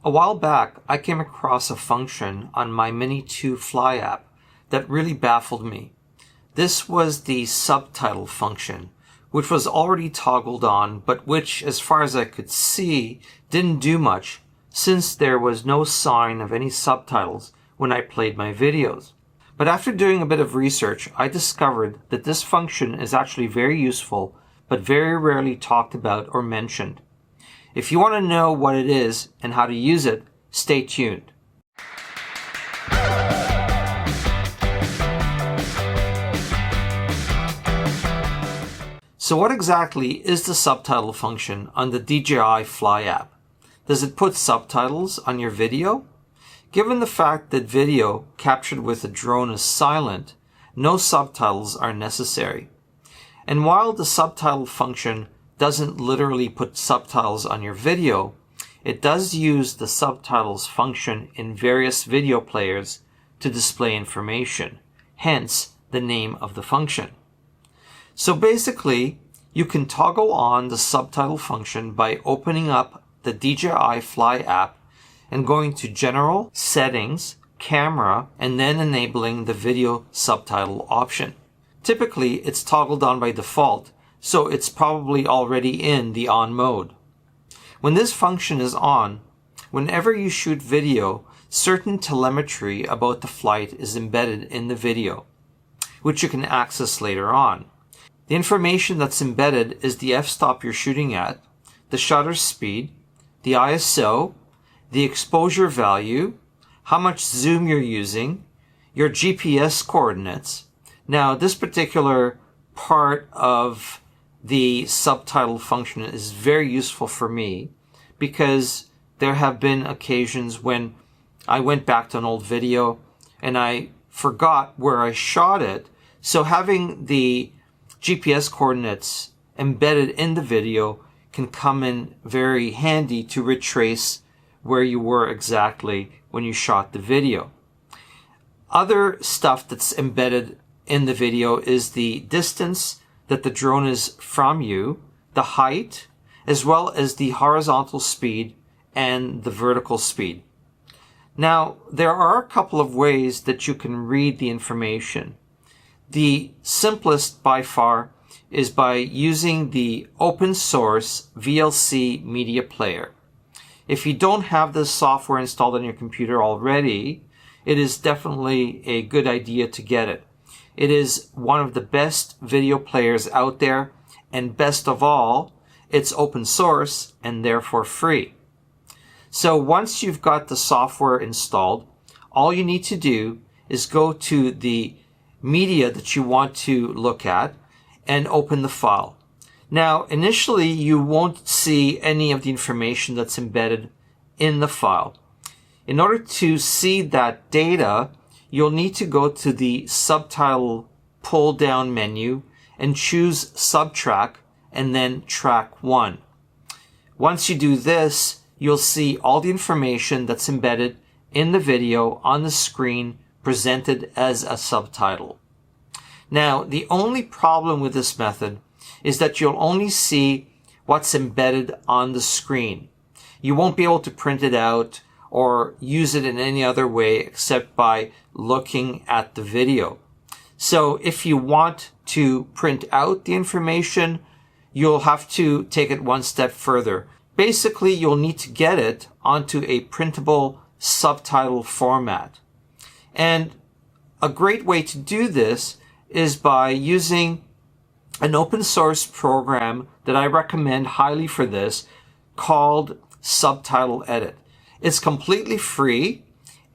A while back, I came across a function on my Mini 2 Fly app that really baffled me. This was the Subtitle function, which was already toggled on, but which, as far as I could see, didn't do much since there was no sign of any subtitles when I played my videos. But after doing a bit of research, I discovered that this function is actually very useful, but very rarely talked about or mentioned. If you want to know what it is and how to use it, stay tuned. So what exactly is the subtitle function on the DJI Fly app? Does it put subtitles on your video? Given the fact that video captured with a drone is silent, no subtitles are necessary. And while the subtitle function doesn't literally put subtitles on your video, it does use the subtitles function in various video players to display information, hence the name of the function. So basically, you can toggle on the subtitle function by opening up the DJI Fly app and going to General, Settings, Camera, and then enabling the video subtitle option. Typically, it's toggled on by default, so it's probably already in the on mode. When this function is on, whenever you shoot video, certain telemetry about the flight is embedded in the video, which you can access later on. The information that's embedded is the f-stop you're shooting at, the shutter speed, the ISO, the exposure value, how much zoom you're using, your GPS coordinates. Now, this particular part of the subtitle function is very useful for me because there have been occasions when I went back to an old video and I forgot where I shot it. So having the GPS coordinates embedded in the video can come in very handy to retrace where you were exactly when you shot the video. Other stuff that's embedded in the video is the distance that the drone is from you, the height, as well as the horizontal speed and the vertical speed. Now, there are a couple of ways that you can read the information. The simplest by far is by using the open source VLC Media Player. If you don't have this software installed on your computer already, it is definitely a good idea to get it. It is one of the best video players out there, and best of all, it's open source and therefore free. So once you've got the software installed, all you need to do is go to the media that you want to look at and open the file. Now, initially, you won't see any of the information that's embedded in the file. In order to see that data, you'll need to go to the subtitle pull-down menu and choose Subtrack and then Track 1. Once you do this, you'll see all the information that's embedded in the video on the screen presented as a subtitle. Now, the only problem with this method is that you'll only see what's embedded on the screen. You won't be able to print it out or use it in any other way except by looking at the video. So if you want to print out the information, you'll have to take it one step further. Basically, you'll need to get it onto a printable subtitle format. And a great way to do this is by using an open source program that I recommend highly for this called Subtitle Edit. It's completely free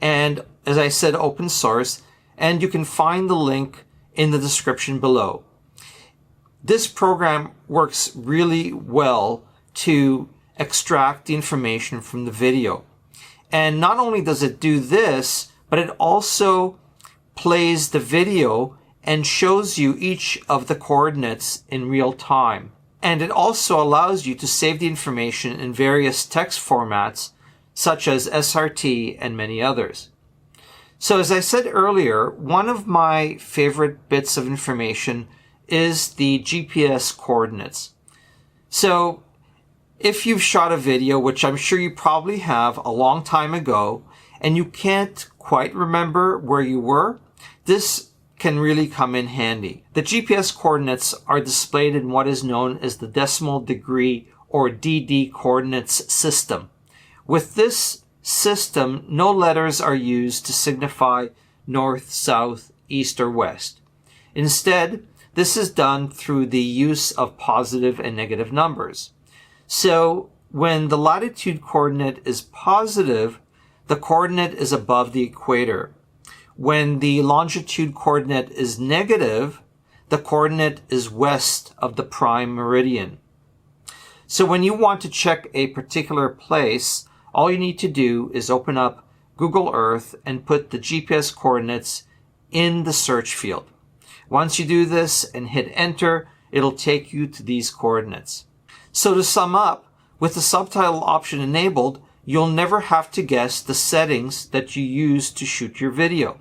and, as I said, open source, and you can find the link in the description below. This program works really well to extract the information from the video. And not only does it do this, but it also plays the video and shows you each of the coordinates in real time. And it also allows you to save the information in various text formats, such as SRT and many others. So as I said earlier, one of my favorite bits of information is the GPS coordinates. So If you've shot a video, which I'm sure you probably have a long time ago, and you can't quite remember where you were, this can really come in handy. The GPS coordinates are displayed in what is known as the decimal degree or DD coordinates system. With this system, no letters are used to signify north, south, east, or west. Instead, this is done through the use of positive and negative numbers. So when the latitude coordinate is positive, the coordinate is above the equator. When the longitude coordinate is negative, the coordinate is west of the prime meridian. So when you want to check a particular place, all you need to do is open up Google Earth and put the GPS coordinates in the search field. Once you do this and hit enter, it'll take you to these coordinates. So to sum up, with the subtitle option enabled, you'll never have to guess the settings that you use to shoot your video.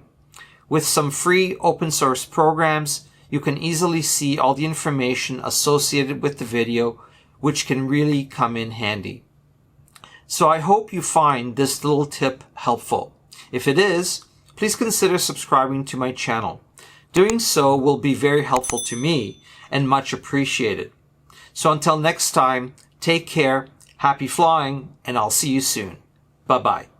With some free open source programs, you can easily see all the information associated with the video, which can really come in handy. So I hope you find this little tip helpful. If it is, please consider subscribing to my channel. Doing so will be very helpful to me and much appreciated. So until next time, take care, happy flying, and I'll see you soon. Bye-bye.